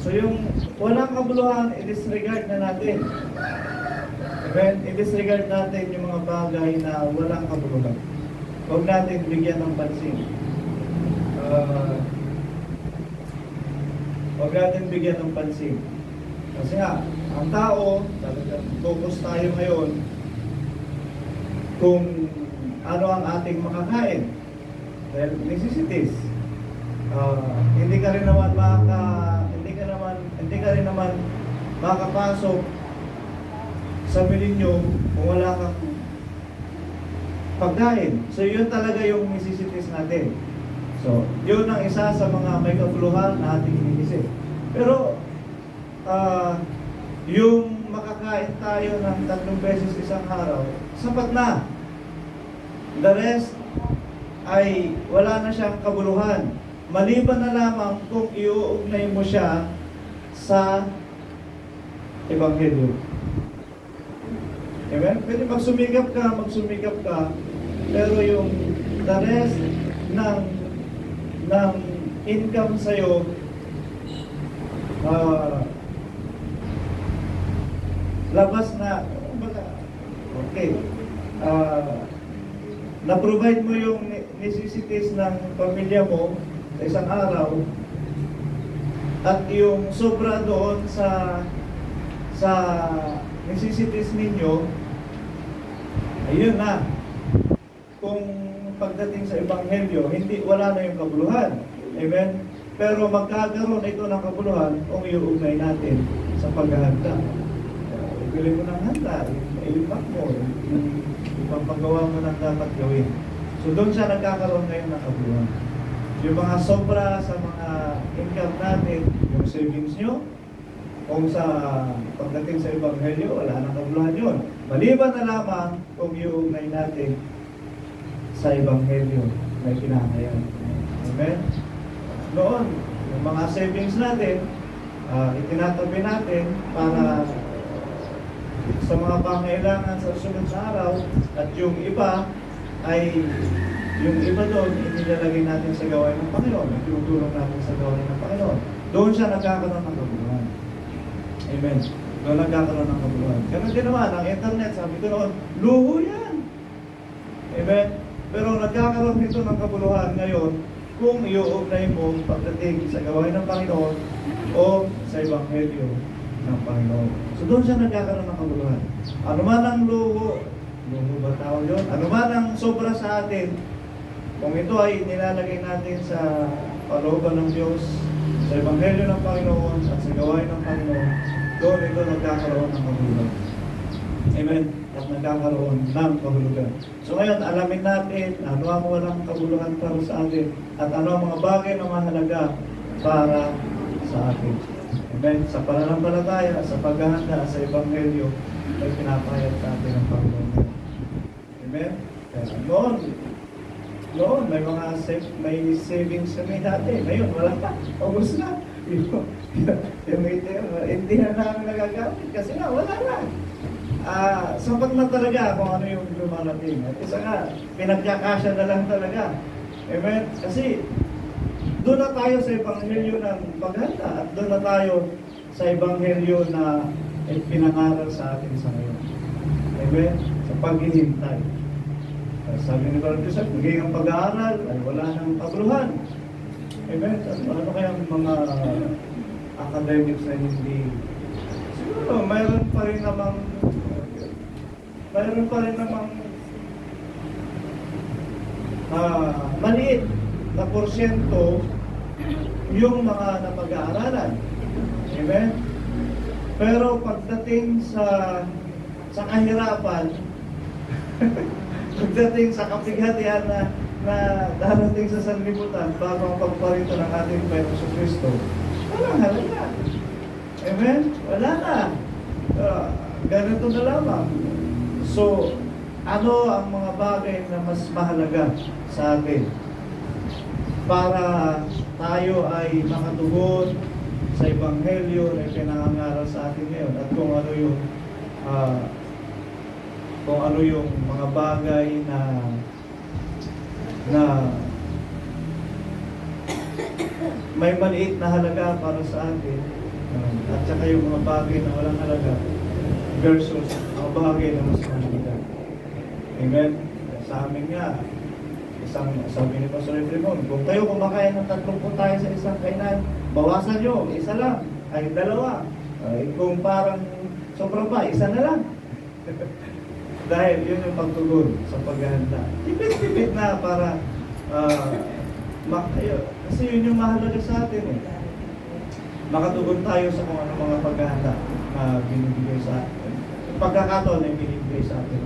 So yung walang kabuluhan, i-disregard na natin. Amen? I-disregard natin yung mga bagay na walang kabuluhan. Huwag natin bigyan ng pansin. Huwag natin bigyan ng pansin. Kasi nga, ang tao, talagang focus tayo ngayon kung ano ang ating makakain. Dahil necessities. Hindi ka rin naman makakapasok sa milenyo kung wala kang pagkain. So yun talaga yung necessities natin. So yun ang isa sa mga may kabuluhan na ating iniisip. Pero yung makakain tayo ng 3 beses isang araw, sapat na. The rest ay wala na siyang kabuluhan. Maliban na lamang kung iuugnay mo siya sa ebanghelyo. Amen? Pwede magsumikap ka, pero yung the rest ng income sa'yo, labas na, okay, na-provide mo yung necessities ng pamilya mo sa isang araw, at yung sobra doon sa necessities ninyo, ayun na. Kung pagdating sa ebanghelyo, wala na yung kabuluhan. Amen? Pero magkakaroon ito ng kabuluhan kung iuugnay natin sa paghahanda. Ibili mo ng handa, ilipak mo, ipapagawa mo ng dapat gawin. So doon siya nagkakaroon ngayon ng kabuluhan. yung mga sobra sa mga income natin, yung savings nyo, kung sa pagdating sa Ebanghelyo, wala nang kabuluhan yun. Maliban na lamang kung iugnay natin sa Ebanghelyo may kinakayan. Amen? Noon, yung mga savings natin, itinatabi natin para sa mga pangailangan sa sunod na araw, at yung iba doon, inilalagay natin sa gawain ng Panginoon, itutulong natin sa gawain ng Panginoon. Doon siya nagkakaroon ng kabuluhan. Amen. Doon nagkakaroon ng kabuluhan. Ganun din naman, ang internet, sabi ko noon, luho yan. Amen. Pero nagkakaroon nito ng kabuluhan ngayon kung iuugnay mo pagdating sa gawain ng Panginoon o sa Ebanghelyo ng Panginoon. So doon siya nagkakaroon ng kabuluhan. Ano man ang luho ba tawag yun? Ano man ang sobra sa atin, kung ito ay nilalagay natin sa kalooban ng Diyos, sa Ebanghelyo ng Panginoon at sa gawain ng Panginoon, doon ito nagkakaroon ng kabuluhan. Amen. At nagkakaroon ng kabuluhan. So ngayon, alamin natin ano ang walang kabuluhan para sa atin at ano ang mga bagay na mahalaga para sa atin. Amen. Sa pananampalataya, sa paghahanda sa Ebanghelyo, ay pinapahayag sa atin ng Panginoon. Amen. Noon, may savings kami dati. Ngayon, wala pa. Ubus na. Yung hindi na namin nagagamit kasi nga, wala na. Sapat na talaga kung ano yung lumarating. At isa nga, pinagkakasya na lang talaga. Amen? Kasi doon na tayo sa Ebanghelyo ng paghanda at doon na tayo sa Ebanghelyo na pinangaral sa atin sa ngayon. Amen? Sa paghihintay. Sabi ni Brother Joseph, magiging ang pag-aaral ay wala nang kabuluhan. Amen? Ano kaya mga academics na hindi? Siguro, mayroon pa rin namang maliit na porsyento yung mga napag-aaralan. Amen? Pero pagdating sa kahirapan, pagdating sa kapighatian na darating sa sanlibutan bago ang pagparito ng ating Panginoon Kristo, walang halaga. Amen? Wala na. Ganito na lamang. So, ano ang mga bagay na mas mahalaga sa atin para tayo ay makatugon sa Ebanghelyo na pinangangaral sa atin ngayon at kung ano yung mga bagay na may maliit na halaga para sa atin at saka yung mga bagay na walang halaga versus mga bagay na mas mahalaga. Amen? Sa amin nga, sabi ni Pastor Efremon, kung kayo kumakain ng 30 tayo sa isang kainan, bawasan nyo, isa lang, ay 2. Kung parang sobrang pa, isa na lang. Dahil yun yung pagtugon sa paghahanda. Tipid-tipid na para kasi yun yung mahalaga sa atin eh. Makatugon tayo sa kung ano mga paghahanda na binibigay sa atin. Pagkakataon na binibigay sa atin.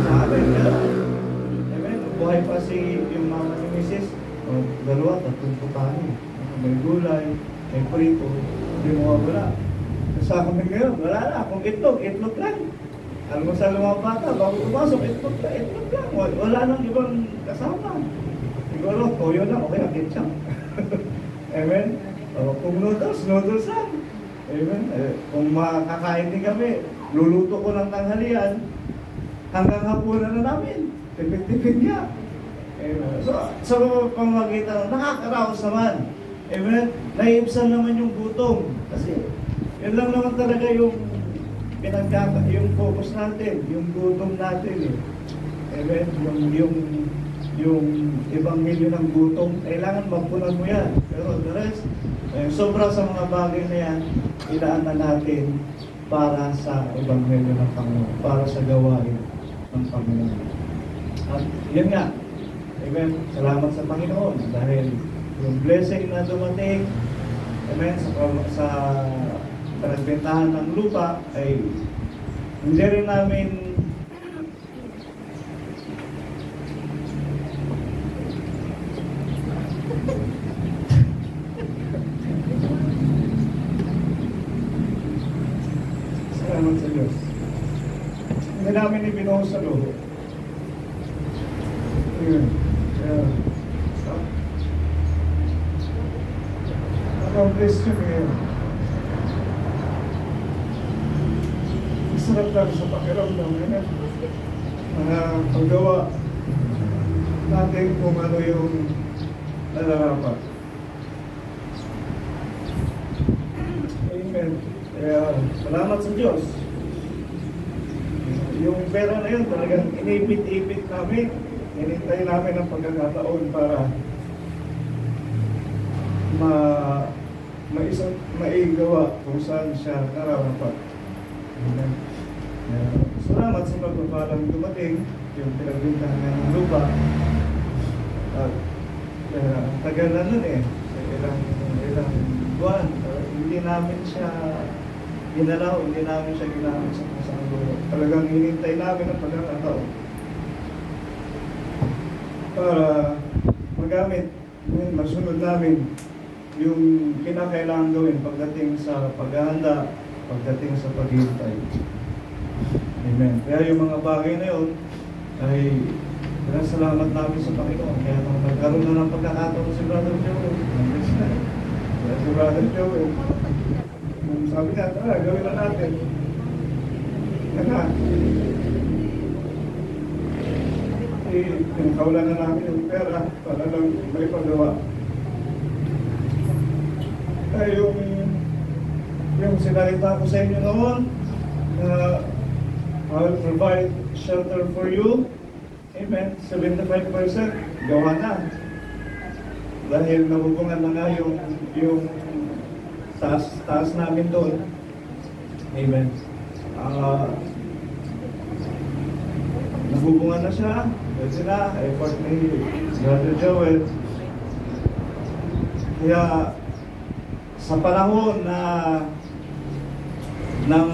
Sa atin, amen. Buhay pa yung mama ni Mrs. 2, 3 putahe. May gulay, may prito, hindi mo wala. Sa amin ngayon, wala na. Kung itlog lang. Alam mo sa mga bata, bago pumasok, itlog lang. Wala nang ibang kasama. Siguro, toyo lang, okay, ketchup. Amen? Kung noodles lang. Amen? Kung makakain din kami, luluto ko ng tanghalian, hanggang hapunan na namin. Tipid-tipid niya. Amen? So, sa pamamagitan, nakakaraos naman. Amen? Naiibsan naman yung gutom. Kasi, yun lang naman talaga yung focus natin, yung gutom natin eh. Amen? Yung Ebanghelyo ng gutom, kailangan magpunan mo yan. Pero the rest, sobra sa mga bagay na yan, ilaan na natin para sa Ebanghelyo ng Panginoon, para sa gawain ng Panginoon. At yun nga, amen, salamat sa Panginoon dahil yung blessing na dumating, amen, sa panagbentahan ng lupa ay hindi rin namin namin ibinuhos sa luho. Ayun. Kaya, accomplish yun eh. Masarap lang sa pakiramdam yun eh. Mga paggawa natin kung ano yung nararapat. Amen. Kaya, salamat sa Diyos. Yung pera na yun, talagang inipit-ipit namin. Hinintay namin ang pagkakataon para maigawa kung saan siya nararapat. Amen. Salamat sa pagpapalang dumating, yung pinagbintahan ng lupa. At ang tagal na nun eh, sa ilang buwan. Hindi namin siya ginalaw, hindi namin siya ginamit sa kusang lupa. Talagang hinintay namin ang pagkakataon para magamit, masunod namin yung kinakailangan gawin pagdating sa paghahanda, pagdating sa paghihintay. Amen. Kaya yung mga bagay na yun ay salamat namin sa Panginoon. Kaya nung nagkaroon na ng pagkakataon si Brother Joel, si Brother Joel, sabi niya, tara, gawin na natin. Pinakawalan na namin yung pera para lang may paggawa. Kaya yung sinalita ko sa inyo noon, I will provide shelter for you. Amen. 75% gawa na. Dahil nabubungan na nga yung taas namin doon. Amen. Nabubungan na siya. Kasi na, effort ni Brother Joel. Kaya sa panahon na ng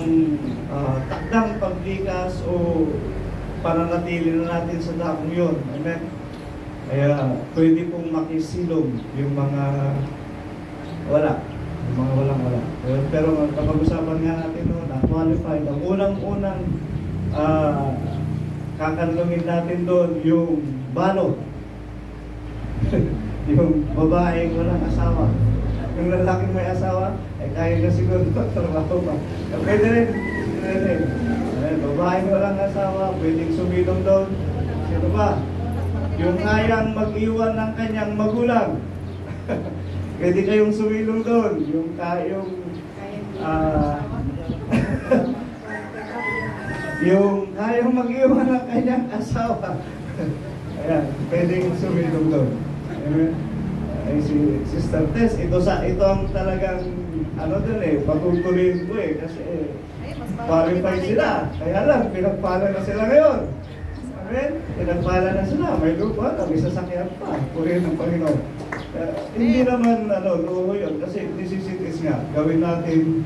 takdang paglikas o pananatili na natin sa dakong yun. Amen. Kaya pwede pong makisilong yung mga wala. Yung mga walang-wala. Pero kapag-usapan nga natin noon, na-qualified. Ang unang-unang kakanlungin natin doon yung balot. Yung babaeng walang asawa. Yung lalaking may asawa, ay kaya na siguro trabaho pa. Pwede rin. Babaeng walang asawa, pwedeng sumilong doon. Sino ba? Yung kayang mag-iwan ng kanyang magulang. Pwede kayong sumilong doon. Yung yung kayang mag-iwan ng kanyang asawa. Ayan, pwedeng sumilong doon. Amen. Ay si Sister Tess, ito ang talagang doon eh, patutuloyin ko eh, kasi qualified sila. Kaya lang, pinagpala na sila ngayon. Amen? Pinagpala na sila, may lupa, may sasakyan pa. Purihin ng Panginoon. Hindi naman luho yun, kasi necessities nga, gawin natin,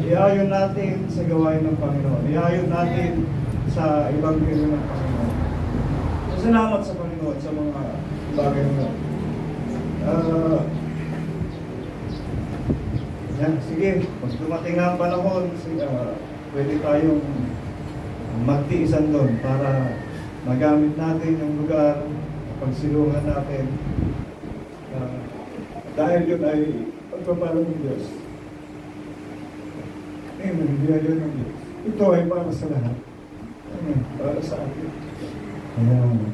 iayon natin sa gawain ng Panginoon. Iayon natin sa Ebanghelyo ng Panginoon. So, salamat sa Panginoon sa mga bagay na yan, sige, pag dumating ang panahon, pwede tayong magtiisan doon para magamit natin yung lugar, pagsilungan natin. Dahil yun ay pagpapala ng Diyos. Amen, biyaya ng Diyos. Ito ay para sa lahat. Amen, para sa atin. Ayan.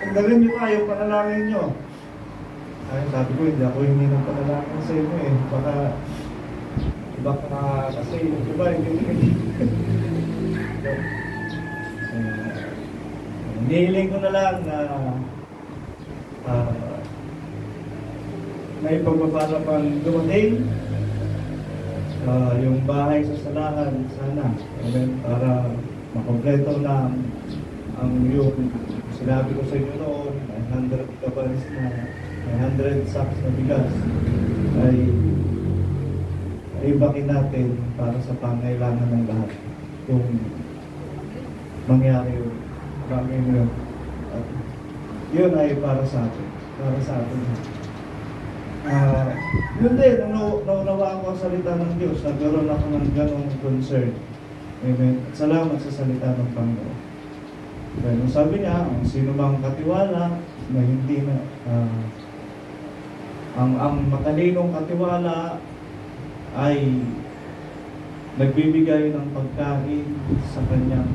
Pagdalhin niyo tayo, panalangin niyo. Ay, sabi ko, hindi ako hindi ng panalangin sa inyo eh. Baka kasi, diba, hindi. Hinihiling ko na lang na may pagpapala pang dumating. Yung bahay sa salahan, sana. Para makompleto na ang yung sinabi ko sa inyo noon, 100 kabalis na, 100 sacks na bigas, ay ibakin natin para sa pangailangan ng lahat. Kung mangyari yung bagay na yun. At yun ay para sa atin. Para sa atin. Yun din, nung naunawa ako ang salita ng Diyos, nagkaroon ako ng ganong concern. Amen. At salamat sa salita ng Panginoon. Kaya sabi niya, ang sino mang katiwala na hindi na ang matalinong katiwala ay nagbibigay ng pagkain sa kanyang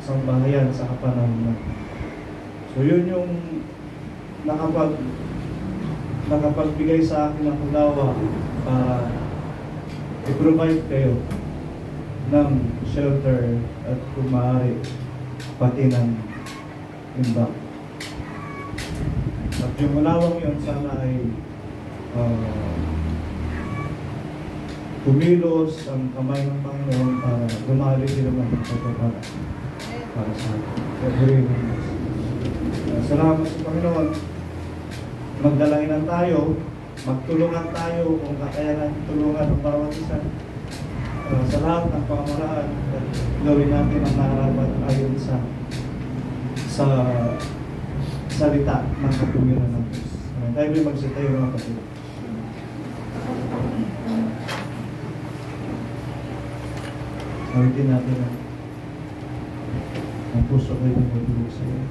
sambahayan sa kapanahonan. So yun yung nakapagbigay sa akin ng unawa para i-provide kayo ng shelter at kung maaari pati ng imbak. At yung unawang yun sana ay kumilos ang kamay ng Panginoon para dumali sila ng pagpapala para sa atin. Salamat sa Panginoon. Magdalainan tayo, magtulungan tayo kung kakayanan tulungan ang bawat isa sa lahat ng pamamaraan at gawin natin ang narapat ayon sa salita ng katuwiran ng Diyos. Tayo may magsitayo mga kapatid. Sabitin natin ang puso ko yung magulog sa iyo.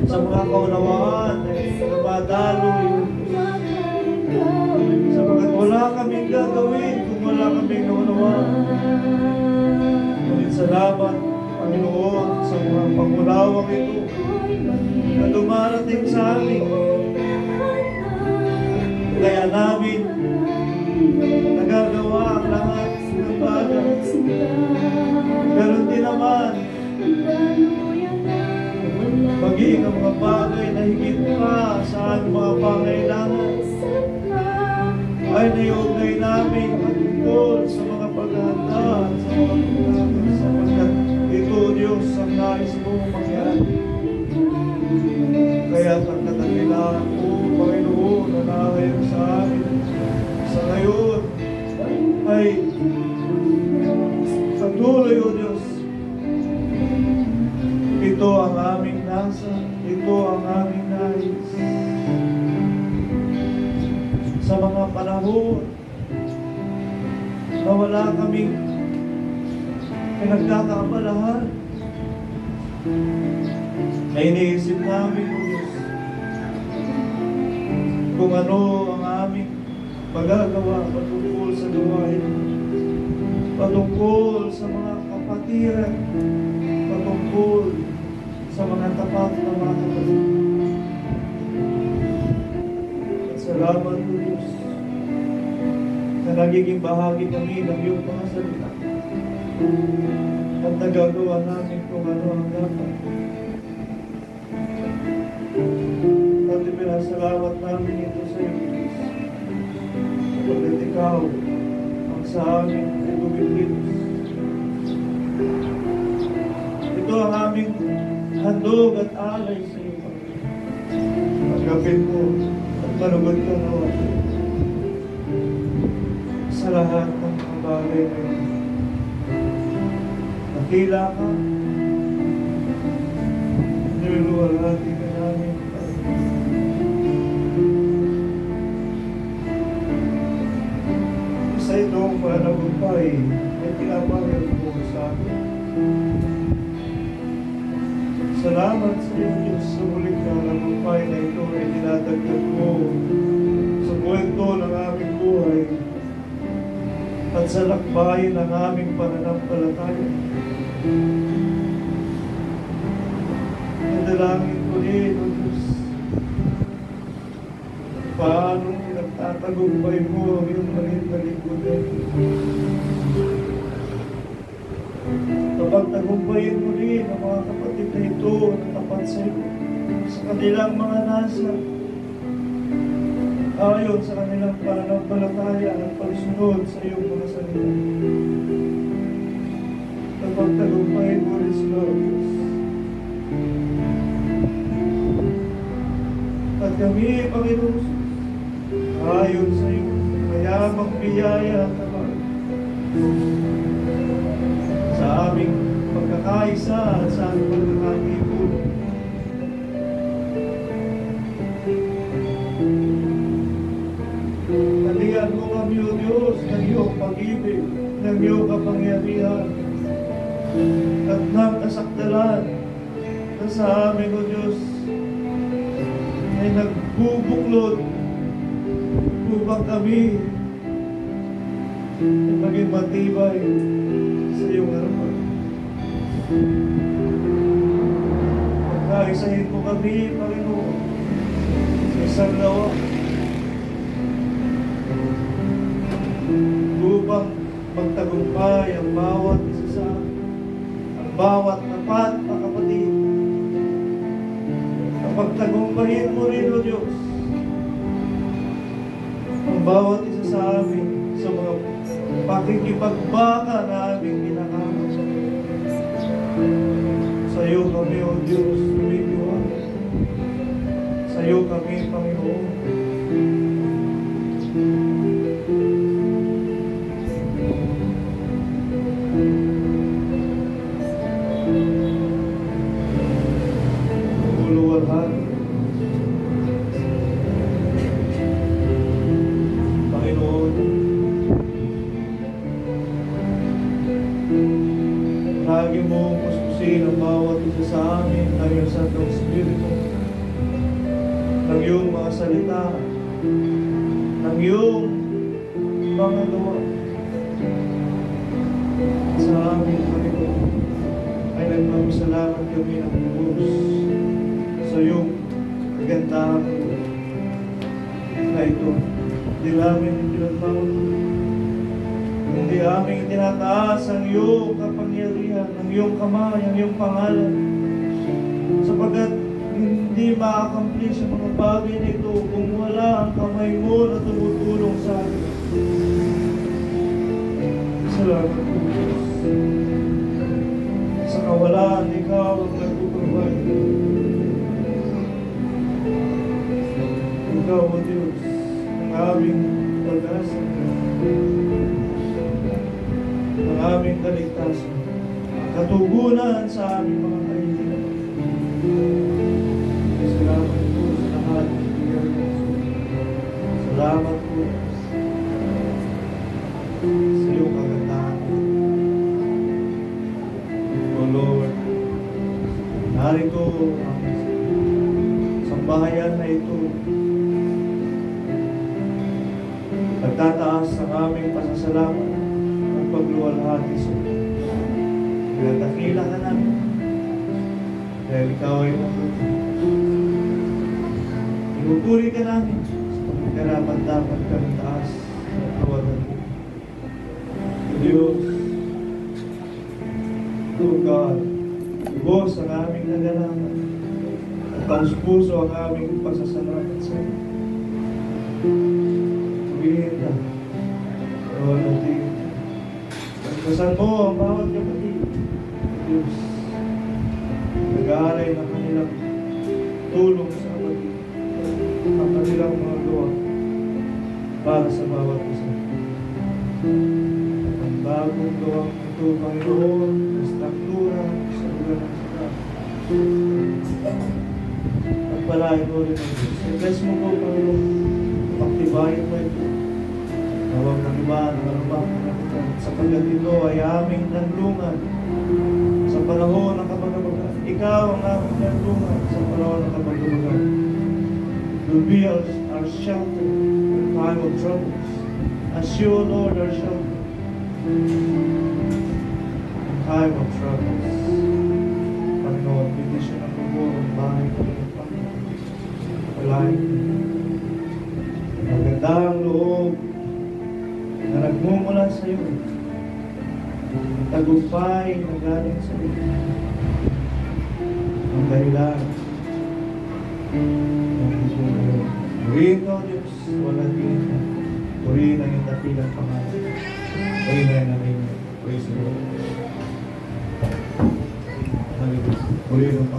Sa mga kaunawaan ay namadaloy sapagkat wala kaming gagawin kung wala kaming naunawaan. Ngunit salamat Panginoon sa mga pangunawang ito na dumarating sa amin, kaya namin nagagawa ang lahat ng bagay. Ganon din naman maging ang mga bagay na higit pa sa ating mga pangailangan ay naiugnay namin matungkol sa mga paghahanda at sa mga pagkakas sapagkat ito Diyos ang nais mong mangyari. Kaya ang katakilaan mo Panginoon na nahayag sa amin sa ngayon ay sa mga panahon na wala kaming pinagkakaabalahan, na iniisip namin, O Diyos, kung ano ang aming magagawa patungkol sa gawain, patungkol sa mga kapatiran, patungkol sa mga tapat na mga kapatid. At salamat, O Diyos, na nagiging bahagi kami ng iyong mga salita at nagagawa namin kung ano ang dapat. At ipinasalamat namin ito sa iyo, Diyos, sapagkat ikaw ang sa amin ay bumibilos. Ito ang aming handog at alay sa iyo. Pagkapit mo at manugod ka nawa sa lahat ng mga bagay na ito. Nakila ka, niluluwalhati ka namin. Sa itong panagumpay ay pinapahal mo sa akin. Salamat sa iyo, Diyos, sa muling panagumpay na ito ay dinadagdag mo sa kwento ng aming buhay at sa lakbayin ng aming pananampalataya. Nadalangin ko rin, O Diyos, paano nagtatagumpay mo ang iyong maliit na lingkuran. Kapag tagumpayin mo rin ang mga kapatid na ito na tapat sa iyo, sa kanilang mga nasa, ayon sa kanilang pananampalataya at pagsunod sa iyong mga salita. Kapag tagumpayin mo rin sila, O Diyos. At kami, Panginoon, ayon sa iyo, mayamang biyaya at naman sa aming pagkakaisa at sa aming pagkakatipon. Talihan mo kami, O Diyos, ng iyong pag-ibig, ng iyong kapangyarihan, at ng kasakdalan na sa amin, O Diyos, ay nagbubuklod upang kami ay maging matibay sa iyong harapan. Pagkaisahin mo kami, Panginoon, sa isang lawa upang magtagumpay ang bawat isa sa amin, ang bawat tapat na kapatid. Pagtagumpayin mo rin, O Diyos, ang bawat isa sa amin sa mga pakikipagbaka na aming ginagawa. Sa iyo kami, O Diyos, tumigiwan. Sa iyo kami, Panginoon. Panginoon, lagi mo kuskusin ang bawat isa sa amin ng iyong Santong Espiritu, ng iyong mga salita, ng iyong mga gawa. Sa amin, Panginoon, ay nagmamsalamat kami ng buhos sa iyong kagandahan na ito. Hindi namin pinagmamahal, hindi aming tinataas ang iyong kapangyarihan, ang iyong kamay, ang iyong pangalan, sapagkat hindi ma-accomplish ang mga bagay na ito kung wala ang kamay mo na tumutulong sa akin. Salamat po, Diyos. Sa kawalan, ikaw ang nagpuprovide. Ikaw, O Diyos, ang aming pag-asa, ang aming kaligtasan, ang katugunan sa aming mga kaibigan. Salamat po sa lahat. Salamat Salamat po sa iyong kagandahan. O Lord, narito ang sambahayan na ito. Nagtataas ang aming pasasalamat at pagluwalhati sa iyo. Pinagdakila ka namin dahil ikaw ay mabuti. Inupuri ka namin sa karapat dapat kami taas at kawalan mo. Diyos, to God, ibos ang aming nagalaman at taus-puso ang aming pasasalamat sa iyo. Tuwihin ka, Lord of Deity. Pagkasan mo ang bawat kapatid, Diyos, nag-aalay ng kanilang tulong sa kapatid, ang kanilang mga gawa para sa bawat isa. Ang bagong gawang ito, Panginoon, sa struktura sa lugar ng sila. At palahin mo rin ang Diyos. I-bless mo po, Panginoon, paktibayin mo ito. Nawag ng iba, ng alubang sapagkat ito ay aming nanlungan sa panahon ng kapag-abagan. Ikaw ang aming nanlungan sa panahon ng kapag-abagan. You'll be our shelter in time of troubles. As you, Lord, our shelter in time of troubles. Panginoon, bigyan ng pagbuong bahay ko ng Panginoon. Palahin magandang loob na nagmumula sa iyo. Tagumpay na galing sa iyo. Ang dahilan ng puso mo. Purihin ka, Diyos, walang din. Purihin ang iyong dakilang pangalan. Amen, amen. Praise the Lord. Hallelujah. Purihin ang